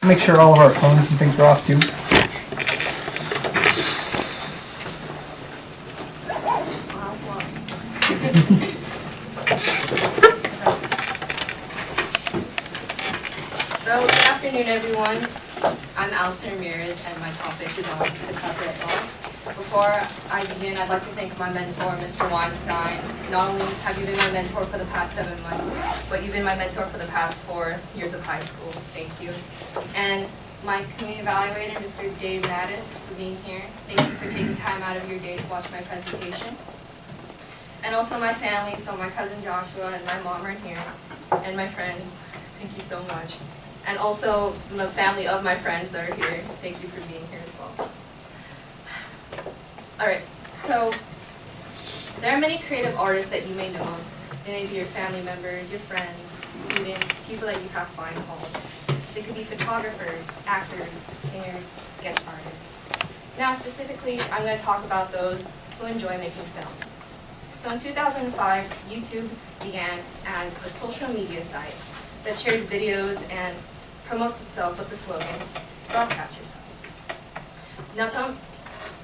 Make sure all of our phones and things are off too. So, good afternoon everyone. I'm Allison Ramirez and my topic is on the copyright law. Before I begin, I'd like to thank my mentor, Mr. Weinstein. Not only have you been my mentor for the past 7 months, but you've been my mentor for the past 4 years of high school. Thank you. And my community evaluator, Mr. Dave Mattis, for being here. Thank you for taking time out of your day to watch my presentation. And also my family, so my cousin Joshua and my mom are here, and my friends. Thank you so much. And also the family of my friends that are here. Thank you for being here as well. Alright, so there are many creative artists that you may know. They may be your family members, your friends, students, people that you pass by in the halls. They could be photographers, actors, singers, sketch artists. Now specifically, I'm going to talk about those who enjoy making films. So in 2005, YouTube began as a social media site that shares videos and promotes itself with the slogan, broadcast yourself. Now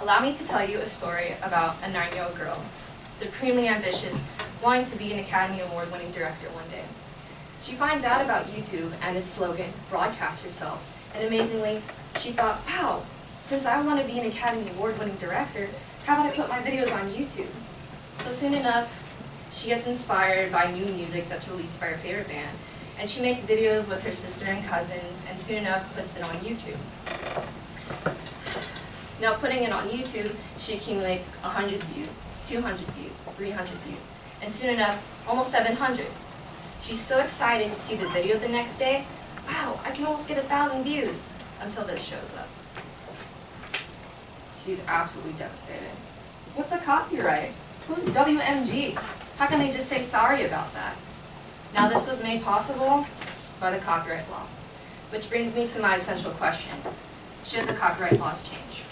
allow me to tell you a story about a 9-year-old girl, supremely ambitious, wanting to be an Academy Award-winning director one day. She finds out about YouTube and its slogan, broadcast yourself, and amazingly, she thought, wow, since I want to be an Academy Award-winning director, how about I put my videos on YouTube? So soon enough, she gets inspired by new music that's released by her favorite band, and she makes videos with her sister and cousins, and soon enough puts it on YouTube. Now putting it on YouTube, she accumulates 100 views, 200 views, 300 views, and soon enough, almost 700. She's so excited to see the video the next day. Wow, I can almost get 1,000 views, until this shows up. She's absolutely devastated. What's a copyright? Who's WMG? How can they just say sorry about that? Now this was made possible by the copyright law, which brings me to my essential question. Should the copyright laws change?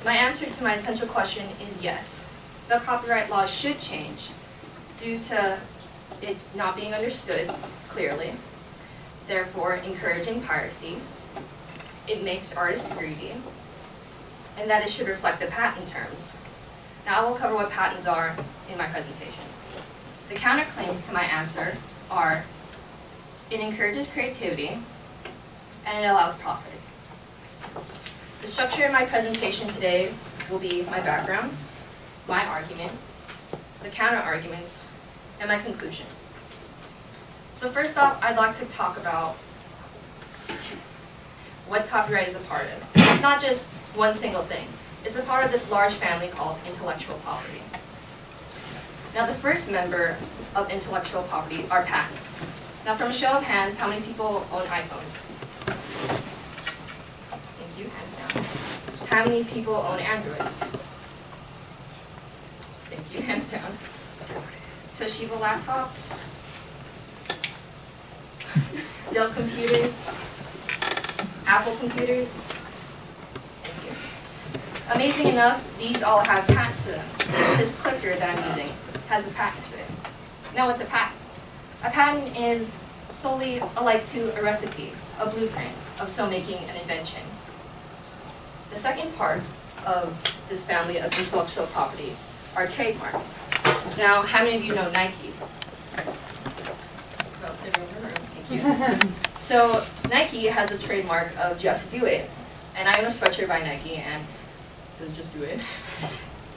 My answer to my essential question is yes. The copyright laws should change due to it not being understood clearly, therefore encouraging piracy. It makes artists greedy, and that it should reflect the patent terms. Now I will cover what patents are in my presentation. The counterclaims to my answer are, it encourages creativity, and it allows profit. The structure of my presentation today will be my background, my argument, the counter-arguments, and my conclusion. So first off, I'd like to talk about what copyright is a part of. It's not just one single thing. It's a part of this large family called intellectual property. Now the first member of intellectual property are patents. Now from a show of hands, how many people own iPhones? Thank you, hands down. How many people own Androids? Thank you, hands down. Toshiba laptops? Dell computers? Apple computers? Thank you. Amazing enough, these all have patents to them. Even this clicker that I'm using has a patent to it. Now what's a patent? A patent is solely alike to a recipe, a blueprint of so making an invention. The second part of this family of intellectual property are trademarks. Now, how many of you know Nike? Well, everyone in the room, thank you. So, Nike has a trademark of Just Do It. And I own a sweatshirt by Nike, and it says Just Do It.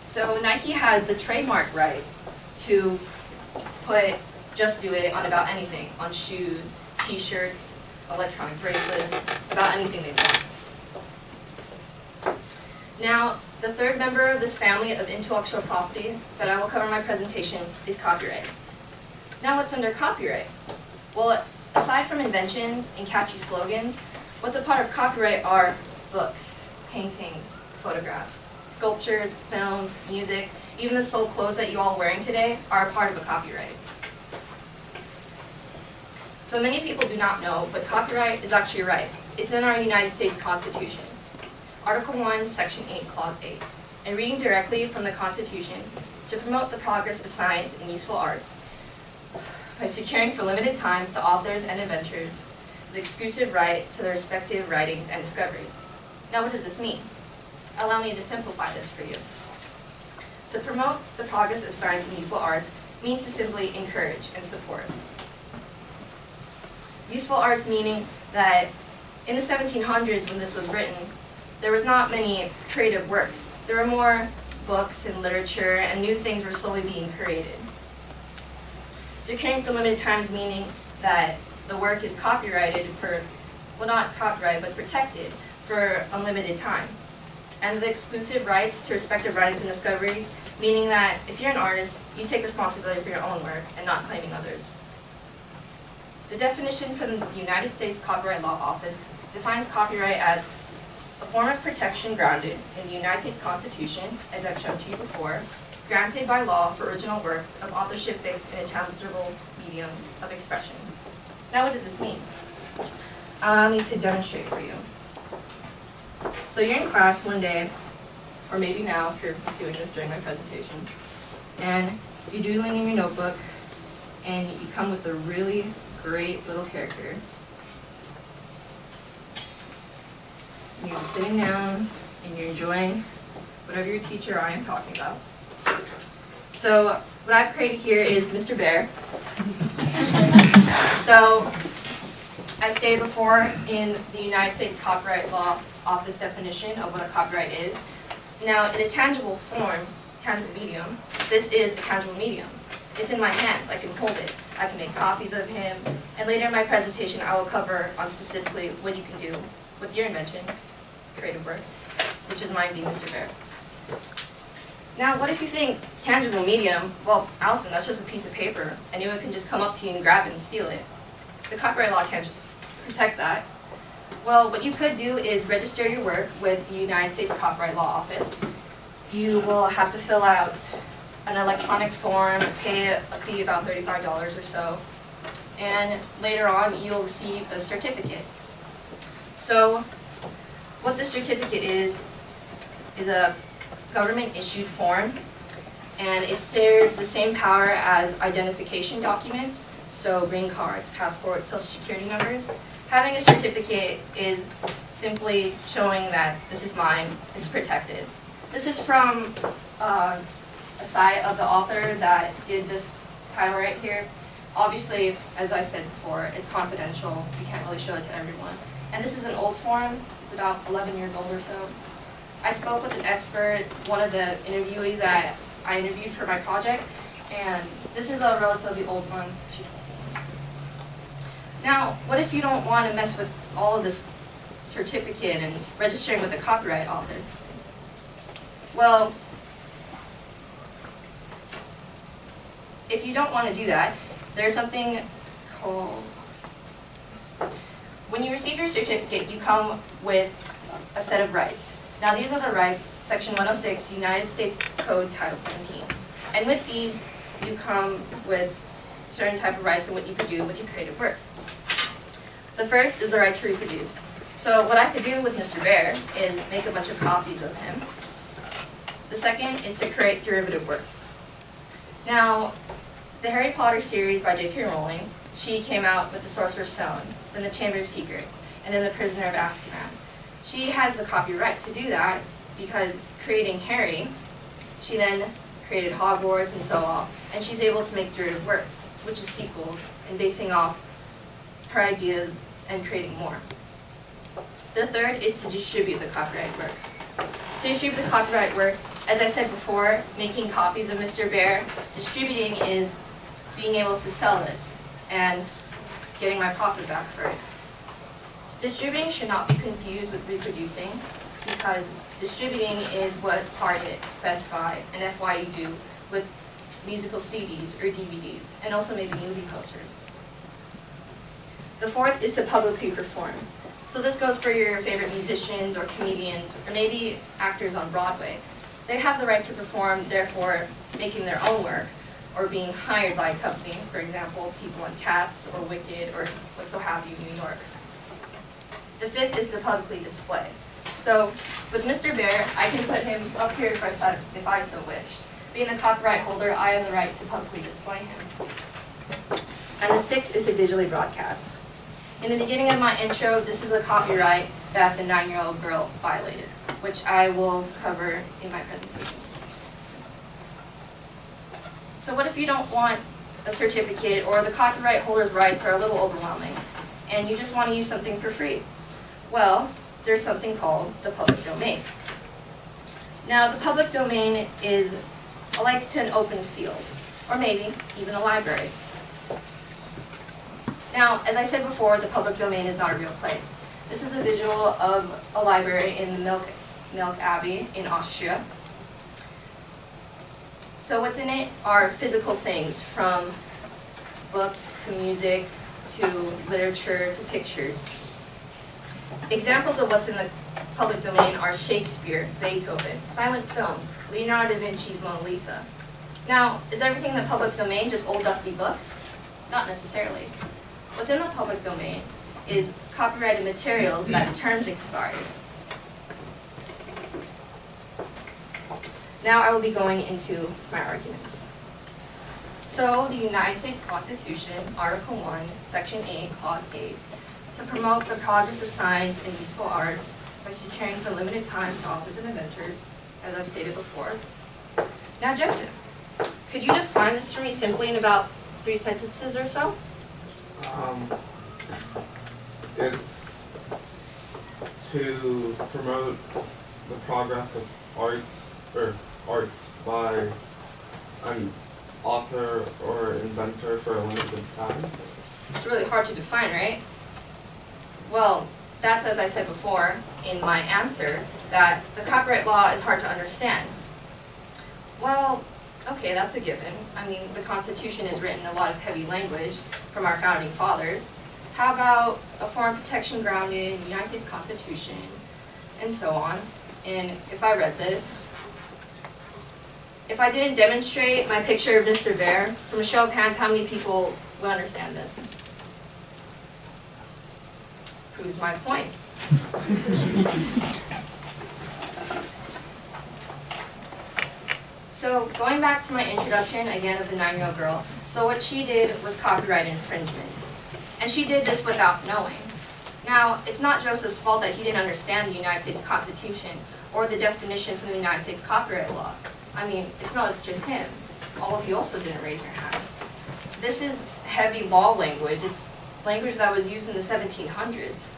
So, Nike has the trademark right to put Just Do It on about anything, on shoes, t-shirts, electronic bracelets, about anything they want. Now, the third member of this family of intellectual property that I will cover in my presentation is copyright. Now, what's under copyright? Well, aside from inventions and catchy slogans, what's a part of copyright are books, paintings, photographs, sculptures, films, music, even the sold clothes that you all are wearing today are a part of a copyright. So many people do not know, but copyright is actually a right. It's in our United States Constitution. Article 1, Section 8, Clause 8. And reading directly from the Constitution, to promote the progress of science and useful arts by securing for limited times to authors and inventors the exclusive right to their respective writings and discoveries. Now, what does this mean? Allow me to simplify this for you. To promote the progress of science and useful arts means to simply encourage and support. Useful arts meaning that in the 1700s, when this was written, there was not many creative works. There were more books and literature, and new things were slowly being created. Securing for limited times meaning that the work is copyrighted for, well, not copyrighted, but protected for unlimited time. And the exclusive rights to respective writings and discoveries, meaning that if you're an artist, you take responsibility for your own work and not claiming others. The definition from the United States Copyright Law Office defines copyright as a form of protection grounded in the United States Constitution, as I've shown to you before, granted by law for original works of authorship fixed in a tangible medium of expression. Now, what does this mean? Allow me to demonstrate for you. So you're in class one day, or maybe now if you're doing this during my presentation, and you're doodling in your notebook, and you come with a really great little character. And you're just sitting down, and you're enjoying whatever your teacher or I am talking about. So what I've created here is Mr. Bear. So, as stated before in the United States Copyright Law Office definition of what a copyright is, now in a tangible form, tangible medium, this is a tangible medium. It's in my hands, I can hold it, I can make copies of him, and later in my presentation I will cover on specifically what you can do with your invention, creative work, which is mine being Mr. Bear. Now, what if you think tangible medium, well, Allison, that's just a piece of paper. Anyone can just come up to you and grab it and steal it. The copyright law can't just protect that. Well, what you could do is register your work with the United States Copyright Law Office. You will have to fill out an electronic form, pay a fee about $35 or so, and later on you'll receive a certificate. So, what the certificate is a government-issued form, and it serves the same power as identification documents, so green cards, passports, social security numbers. Having a certificate is simply showing that this is mine, it's protected. This is from a site of the author that did this title right here. Obviously, as I said before, it's confidential, you can't really show it to everyone. And this is an old form, it's about 11 years old or so. I spoke with an expert, one of the interviewees that I interviewed for my project, and this is a relatively old one, she told me. Now, what if you don't want to mess with all of this certificate and registering with the Copyright Office? Well, if you don't want to do that, there's something called, when you receive your certificate, you come with a set of rights. Now these are the rights, Section 106, United States Code, Title 17. And with these, you come with certain type of rights and what you could do with your creative work. The first is the right to reproduce. So what I could do with Mr. Bear is make a bunch of copies of him. The second is to create derivative works. Now, the Harry Potter series by J.K. Rowling, she came out with the Sorcerer's Stone, then the Chamber of Secrets, and then the Prisoner of Azkaban. She has the copyright to do that because creating Harry, she then created Hogwarts and so on, and she's able to make derivative works, which is sequels, and basing off her ideas and creating more. The third is to distribute the copyright work. To distribute the copyright work, as I said before, making copies of Mr. Bear, distributing is being able to sell this and getting my profit back for it. Distributing should not be confused with reproducing, because distributing is what Target, Best Buy, and FYE do with musical CDs or DVDs, and also maybe movie posters. The fourth is to publicly perform. So this goes for your favorite musicians or comedians, or maybe actors on Broadway. They have the right to perform, therefore making their own work, or being hired by a company, for example, people on Cats or Wicked or what so have you in New York. The fifth is to publicly display. So with Mr. Bear, I can put him up here if I so wished. Being the copyright holder, I have the right to publicly display him. And the sixth is to digitally broadcast. In the beginning of my intro, this is the copyright that the 9-year-old girl violated, which I will cover in my presentation. So what if you don't want a certificate, or the copyright holder's rights are a little overwhelming, and you just want to use something for free? Well, there's something called the public domain. Now, the public domain is like to an open field, or maybe even a library. Now, as I said before, the public domain is not a real place. This is a visual of a library in the Milk Abbey in Austria. So what's in it are physical things, from books to music to literature to pictures. Examples of what's in the public domain are Shakespeare, Beethoven, silent films, Leonardo da Vinci's Mona Lisa. Now, is everything in the public domain just old dusty books? Not necessarily. What's in the public domain is copyrighted materials that terms expired. Now I will be going into my arguments. So the United States Constitution, Article 1, Section 8, Clause 8, to promote the progress of science and useful arts by securing for limited times to authors and inventors, as I've stated before. Now Joseph, could you define this for me simply in about 3 sentences or so? It's to promote the progress of arts by an author or inventor for a limited time. It's really hard to define, right? Well, that's, as I said before in my answer, that the copyright law is hard to understand. Well, okay, that's a given. I mean, the Constitution is written in a lot of heavy language from our founding fathers. How about a foreign protection grounded in the United States Constitution, and so on? And if I read this, if I didn't demonstrate my picture of Mr. Bear, from a show of hands, how many people will understand this? Proves my point. So going back to my introduction again of the 9-year-old girl, so what she did was copyright infringement. And she did this without knowing. Now, it's not Joseph's fault that he didn't understand the United States Constitution or the definition from the United States copyright law. I mean, it's not just him. All of you also didn't raise your hands. This is heavy law language. It's language that was used in the 1700s.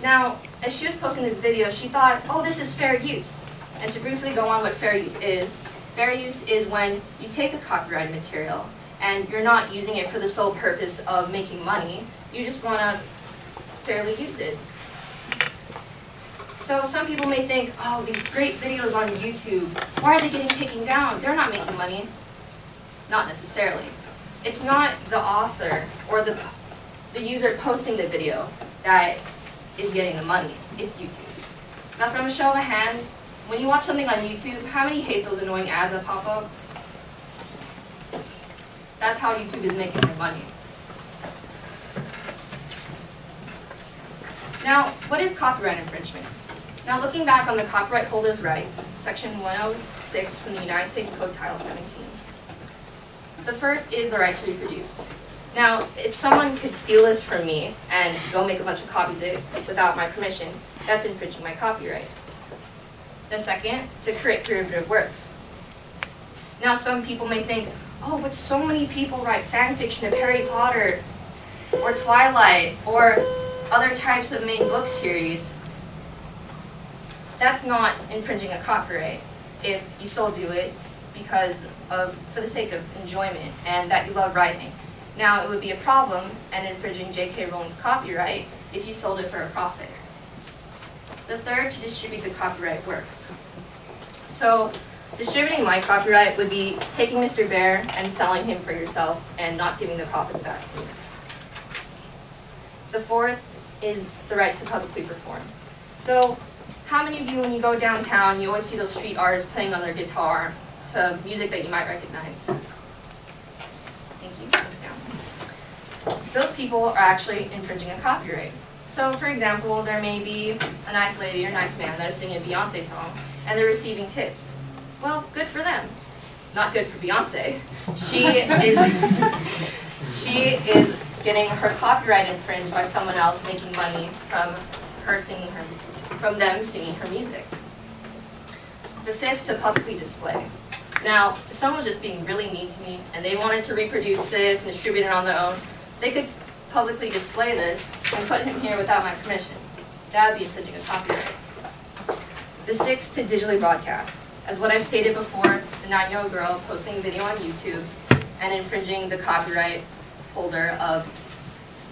Now, as she was posting this video, she thought, oh, this is fair use. And to briefly go on what fair use is when you take a copyrighted material and you're not using it for the sole purpose of making money, you just want to fairly use it. So some people may think, oh, these great videos on YouTube, why are they getting taken down? They're not making money. Not necessarily. It's not the author or the user posting the video that is getting the money. It's YouTube. Now from a show of hands, when you watch something on YouTube, how many hate those annoying ads that pop up? That's how YouTube is making their money. Now, what is copyright infringement? Now, looking back on the copyright holder's rights, Section 106 from the United States Code, Title 17. The first is the right to reproduce. Now, if someone could steal this from me and go make a bunch of copies of it without my permission, that's infringing my copyright. The second, to create derivative works. Now, some people may think, oh, but so many people write fan fiction of Harry Potter, or Twilight, or other types of main book series. That's not infringing a copyright if you still do it for the sake of enjoyment and that you love writing. Now, it would be a problem and infringing J.K. Rowling's copyright if you sold it for a profit. The third, to distribute the copyright works. So, distributing my copyright would be taking Mr. Bear and selling him for yourself and not giving the profits back to you. The fourth is the right to publicly perform. So, how many of you, when you go downtown, you always see those street artists playing on their guitar to music that you might recognize? Thank you. Thanks, down. Those people are actually infringing a copyright. So, for example, there may be a nice lady or nice man that is singing a Beyonce song, and they're receiving tips. Well, good for them. Not good for Beyonce. She is getting her copyright infringed by someone else making money from them singing her music. The fifth, to publicly display. Now, if someone was just being really mean to me and they wanted to reproduce this and distribute it on their own, they could publicly display this and put him here without my permission. That would be infringing a copyright. The sixth, to digitally broadcast. As what I've stated before, the 9-year-old girl posting a video on YouTube and infringing the copyright holder of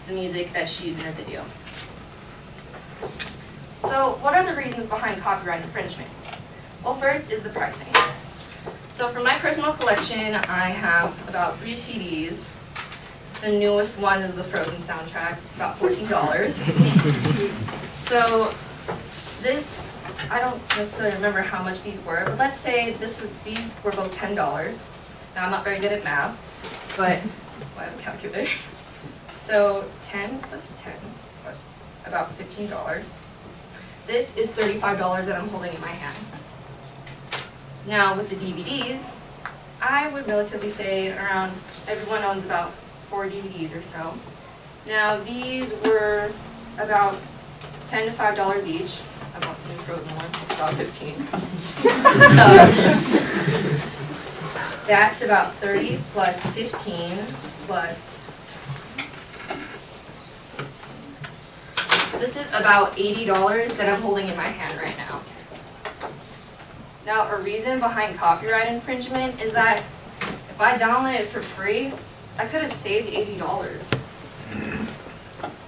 the music that she used in her video. So, what are the reasons behind copyright infringement? Well, first is the pricing. So for my personal collection, I have about 3 CDs. The newest one is the Frozen soundtrack. It's about $14. So this, I don't necessarily remember how much these were, but let's say these were both $10. Now I'm not very good at math, but that's why I have a calculator. So 10 plus 10 plus about $15. This is $35 that I'm holding in my hand. Now with the DVDs, I would relatively say around, everyone owns about 4 DVDs or so. Now these were about $10 to $5 each. I bought the new Frozen one, it's about 15. So that's about 30 plus 15 plus, this is about $80 that I'm holding in my hand right now. Now, a reason behind copyright infringement is that if I download it for free, I could have saved $80.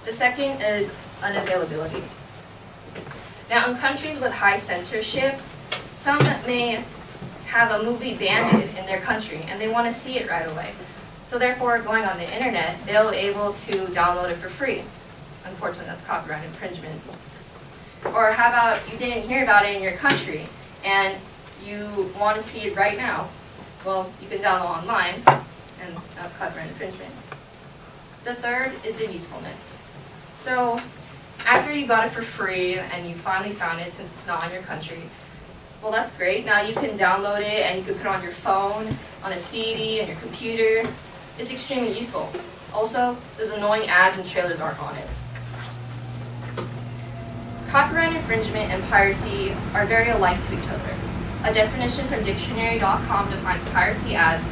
The second is unavailability. Now, in countries with high censorship, some may have a movie banned in their country and they want to see it right away. So therefore, going on the internet, they'll be able to download it for free. Unfortunately, that's copyright infringement. Or how about you didn't hear about it in your country and you want to see it right now? Well, you can download online, and that's copyright infringement. The third is the usefulness. So, after you got it for free and you finally found it since it's not in your country, well, that's great. Now you can download it and you can put it on your phone, on a CD, on your computer. It's extremely useful. Also, those annoying ads and trailers aren't on it. Copyright infringement and piracy are very alike to each other. A definition from dictionary.com defines piracy as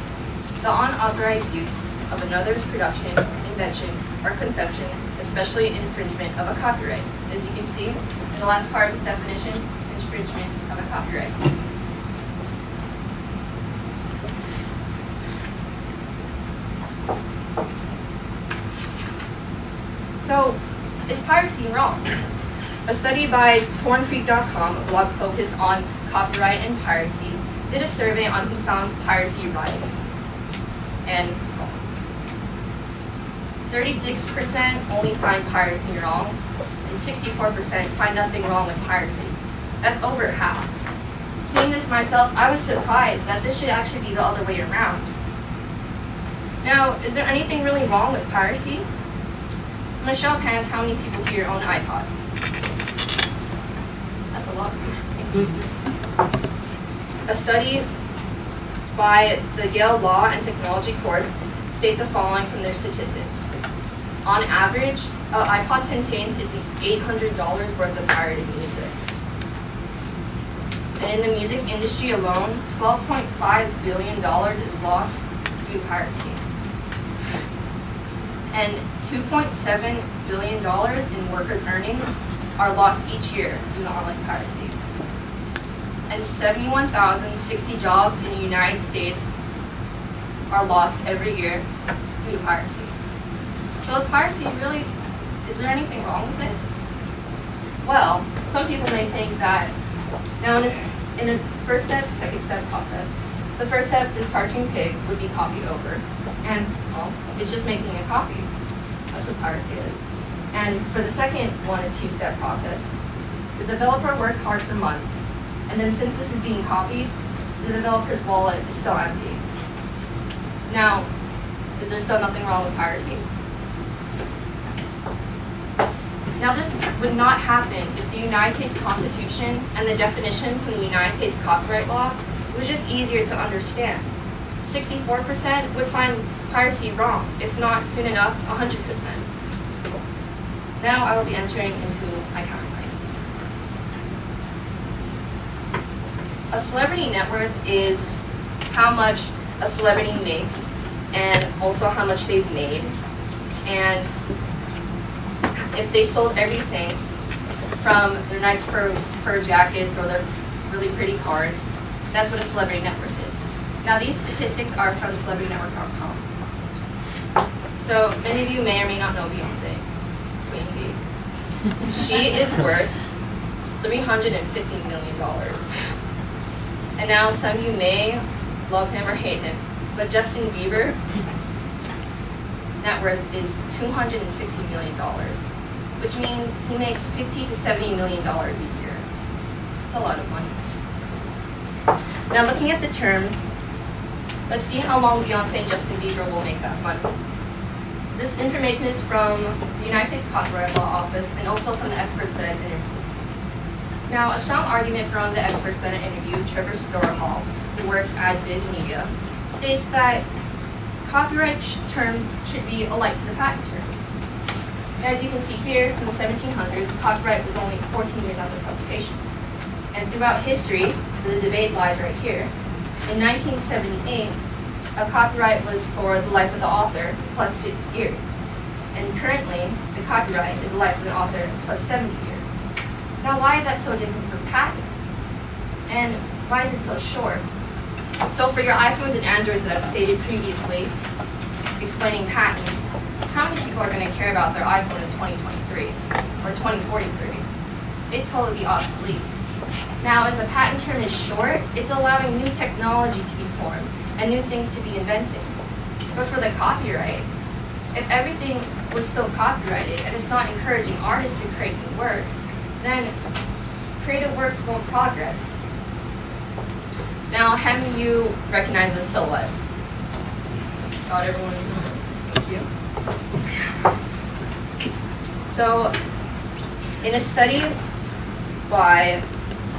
the unauthorized use of another's production, invention, or conception, especially infringement of a copyright. As you can see in the last part of this definition, infringement of a copyright. So, is piracy wrong? A study by tornfreak.com, a blog focused on copyright and piracy, did a survey on who found piracy right. And 36% only find piracy wrong, and 64% find nothing wrong with piracy. That's over half. Seeing this myself, I was surprised that this should actually be the other way around. Now, is there anything really wrong with piracy? I'm going to show of hands how many people here own iPods. That's a lot of you. A study by the Yale Law and Technology course state the following from their statistics. On average, an iPod contains at least $800 worth of pirated music. And in the music industry alone, $12.5 billion is lost due to piracy. And $2.7 billion in workers' earnings are lost each year due to online piracy. And 71,060 jobs in the United States are lost every year due to piracy. So is piracy really, is there anything wrong with it? Well, some people may think that now in a first step, second step process, the first step, this cartoon pig would be copied over. And, well, it's just making a copy. That's what piracy is. And for the second one, a two-step process, the developer works hard for months. And then since this is being copied, the developer's wallet is still empty. Now, is there still nothing wrong with piracy? Now, this would not happen if the United States Constitution and the definition from the United States copyright law was just easier to understand. 64% would find piracy wrong, if not soon enough, 100%. Now I will be entering into my counterclaims. A celebrity net worth is how much a celebrity makes and also how much they've made. And if they sold everything from their nice fur jackets or their really pretty cars, that's what a celebrity net worth is. Now these statistics are from celebritynetwork.com. So many of you may or may not know Beyonce, Queen Bee. She is worth $350 million. And now some of you may love him or hate him, but Justin Bieber net worth is $260 million, which means he makes $50 to $70 million a year. It's a lot of money. Now looking at the terms, let's see how long Beyonce and Justin Bieber will make that money. This information is from the United States Copyright Law Office and also from the experts that I've interviewed. Now, a strong argument from the experts that I interviewed, Trevor Storehall, who works at Viz Media, states that copyright terms should be alike to the patent terms. As you can see here, from the 1700s, copyright was only 14 years after publication. And throughout history, the debate lies right here. In 1978, a copyright was for the life of the author plus 50 years. And currently, the copyright is the life of the author plus 70 years. Now, why is that so different from patents? And why is it so short? So for your iPhones and Androids that I've stated previously, explaining patents, how many people are going to care about their iPhone in 2023 or 2043? It'd totally be obsolete. Now, as the patent term is short, it's allowing new technology to be formed and new things to be invented. But for the copyright, if everything was still copyrighted and it's not encouraging artists to create new work, then creative works won't progress. Now, how many of you recognize this silhouette? Got everyone? Thank you. So, in a study by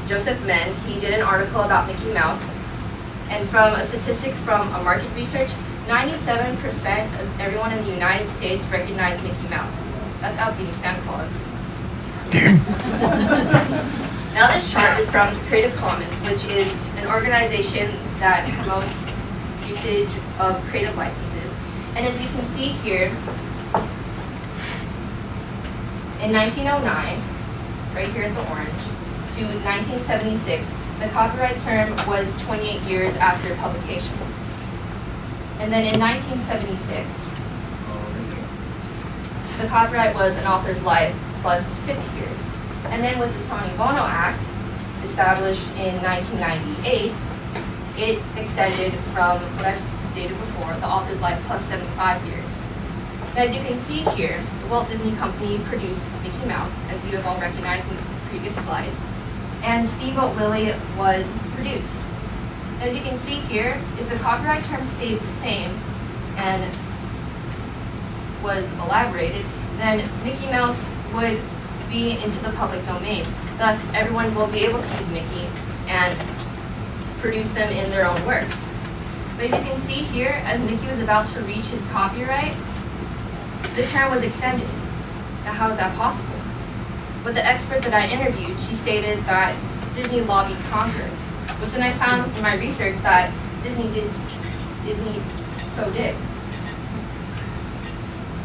Joseph Menn, he did an article about Mickey Mouse, and from a statistics from a market research, 97% of everyone in the United States recognized Mickey Mouse. That's outbeating Santa Claus. Now this chart is from Creative Commons, which is an organization that promotes usage of creative licenses. And as you can see here, in 1909, right here at the orange, to 1976, the copyright term was 28 years after publication. And then in 1976, the copyright was an author's life plus 50 years. And then with the Sony-Bono Act, established in 1998, it extended from what I've stated before, the author's life plus 75 years. Now, as you can see here, the Walt Disney Company produced Mickey Mouse, as you have all recognized in the previous slide, and Steamboat Willie was produced. As you can see here, if the copyright term stayed the same and was elaborated, then Mickey Mouse would be into the public domain. Thus, everyone will be able to use Mickey and produce them in their own works. But as you can see here, as Mickey was about to reach his copyright, the term was extended. Now, how is that possible? With the expert that I interviewed, she stated that Disney lobbied Congress, which then I found in my research that Disney so did.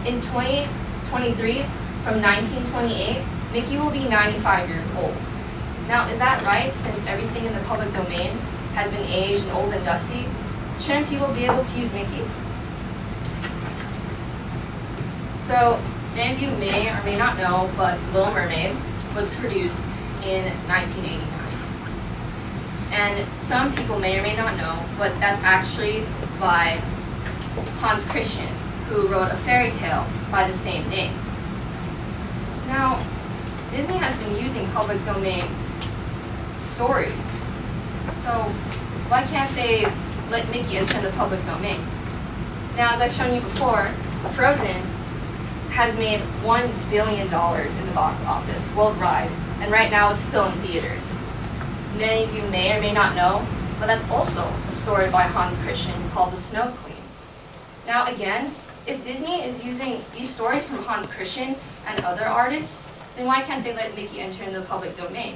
In 2023, from 1928, Mickey will be 95 years old. Now, is that right, since everything in the public domain has been aged and old and dusty? Shouldn't people be able to use Mickey? So, many of you may or may not know, but Little Mermaid was produced in 1989. And some people may or may not know, but that's actually by Hans Christian, who wrote a fairy tale by the same name. Now, Disney has been using public domain stories, so why can't they let Mickey enter the public domain? Now, as I've shown you before, Frozen has made $1 billion in the box office worldwide, and right now it's still in theaters. Many of you may or may not know, but that's also a story by Hans Christian called The Snow Queen. Now again, if Disney is using these stories from Hans Christian and other artists, then why can't they let Mickey enter in the public domain?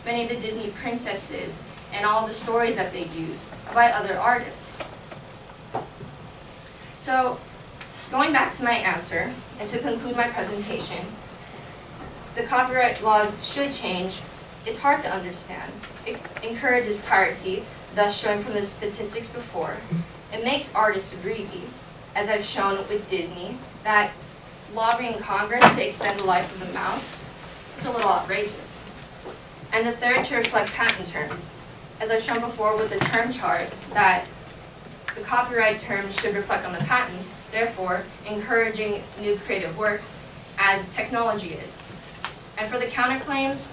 Many of the Disney princesses and all the stories that they use are by other artists. So, going back to my answer, and to conclude my presentation, the copyright laws should change. It's hard to understand. It encourages piracy, thus showing from the statistics before. It makes artists greedy, as I've shown with Disney, that lobbying Congress to extend the life of the mouse is a little outrageous. And the third, to reflect patent terms. As I've shown before with the term chart, that the copyright terms should reflect on the patents, therefore encouraging new creative works as technology is. And for the counterclaims,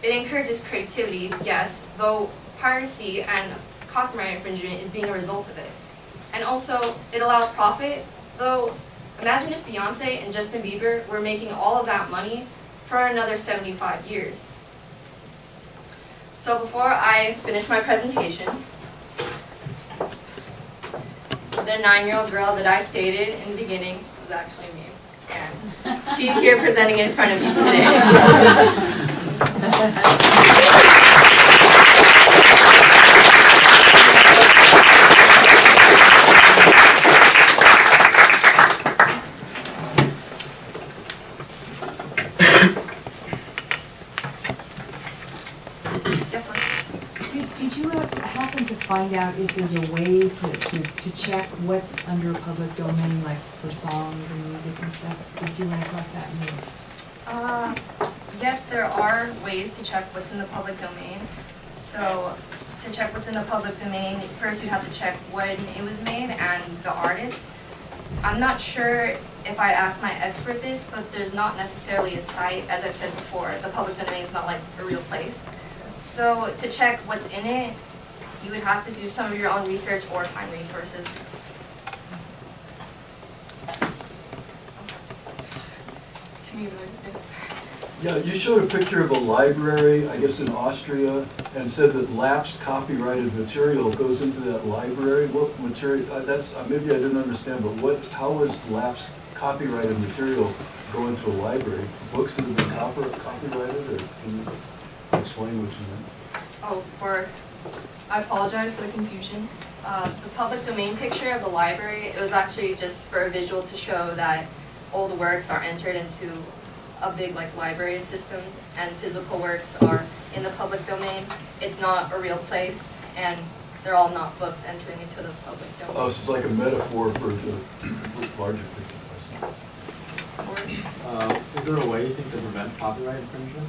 it encourages creativity, yes, though piracy and copyright infringement is being a result of it. And also, it allows profit, though imagine if Beyonce and Justin Bieber were making all of that money for another 75 years. So before I finish my presentation, the 9-year-old girl that I stated in the beginning was actually me. And she's here presenting in front of you today. Did you happen to find out if there's a way to check what's under public domain, like for songs and music and stuff? Did you run across that in your... Yes, there are ways to check what's in the public domain. So to check what's in the public domain, first you'd have to check when it was made and the artist. I'm not sure if I asked my expert this, but there's not necessarily a site, as I've said before. The public domain is not like a real place. So to check what's in it, you would have to do some of your own research or find resources. Can you read this? Yeah, you showed a picture of a library, I guess in Austria, and said that lapsed copyrighted material goes into that library. What material? Maybe I didn't understand, but how is lapsed copyrighted material go into a library? Books that have been copyrighted, or can you explain what you meant? I apologize for the confusion. The public domain picture of the library, it was actually just for a visual to show that old works are entered into a big library of systems, and physical works are in the public domain. It's not a real place, and they're all not books entering into the public domain. Oh, so it's like a metaphor for the larger picture. Is there a way you think to prevent copyright infringement?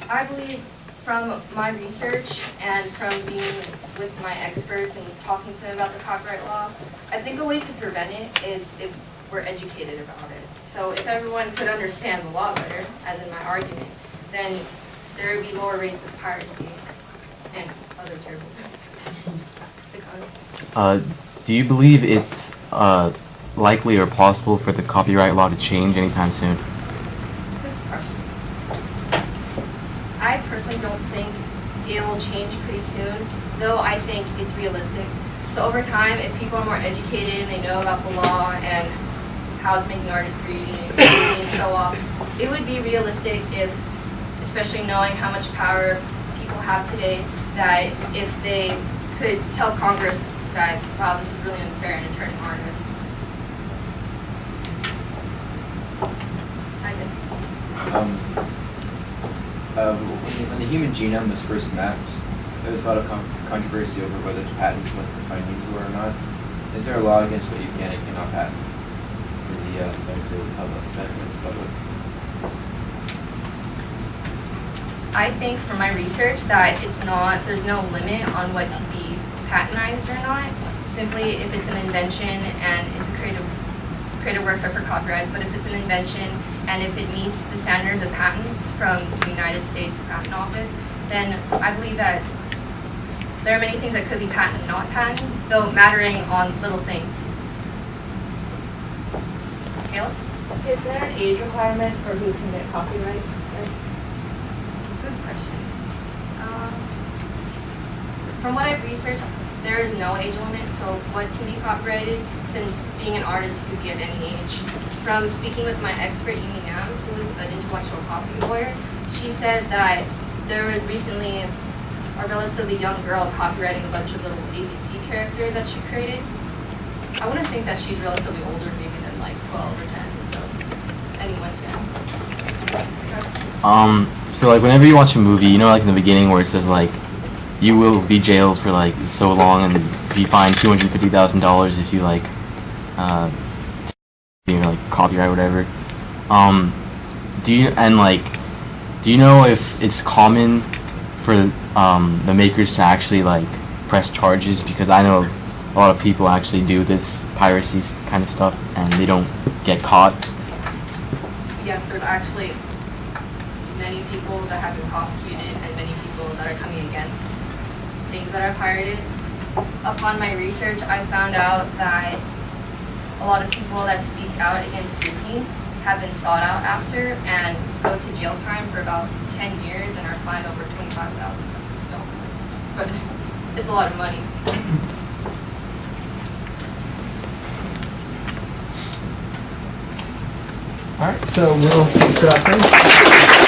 I believe from my research and from being with my experts and talking to them about the copyright law, I think a way to prevent it is if we're educated about it. So if everyone could understand the law better, as in my argument, then there would be lower rates of piracy and other terrible things. Do you believe it's likely or possible for the copyright law to change anytime soon? Good question. I personally don't think it will change pretty soon, though I think it's realistic. So over time, if people are more educated and they know about the law and how it's making artists greedy and so on, it would be realistic if, especially knowing how much power people have today, that if they could tell Congress that, wow, this is really unfair and it's hurting artists. When the human genome was first mapped, there was a lot of controversy over whether to patent what the findings were or not. Is there a law against what you can and cannot patent for the benefit of the public? I think from my research that there's no limit on what can be patentized or not. Simply if it's an invention and it's a creative works are for copyrights, but if it's an invention and if it meets the standards of patents from the United States Patent Office, then I believe that there are many things that could be patent and not patent, though mattering on little things. Caleb? Is there an age requirement for who can get copyright? Good question. From what I've researched, there is no age limit to what can be copyrighted, since being an artist you could be at any age. From speaking with my expert, Yumi Nam, who is an intellectual property lawyer, she said that there was recently a relatively young girl copywriting a bunch of little ABC characters that she created. I wouldn't think that she's relatively older, maybe than like 12 or 10, so anyone can. So like whenever you watch a movie, you know, like in the beginning where it says like, you will be jailed for like so long and be fined $250,000 if you like, you know, like copyright or whatever. Do you know if it's common for the makers to actually like press charges? Because I know a lot of people actually do this piracy kind of stuff and they don't get caught. Yes, there's actually many people that have been prosecuted and many people that are coming against things that are pirated. Upon my research, I found out that a lot of people that speak out against Disney have been sought out after and go to jail time for about 10 years and are fined over $25,000. But it's a lot of money. All right, so we'll finish that thing.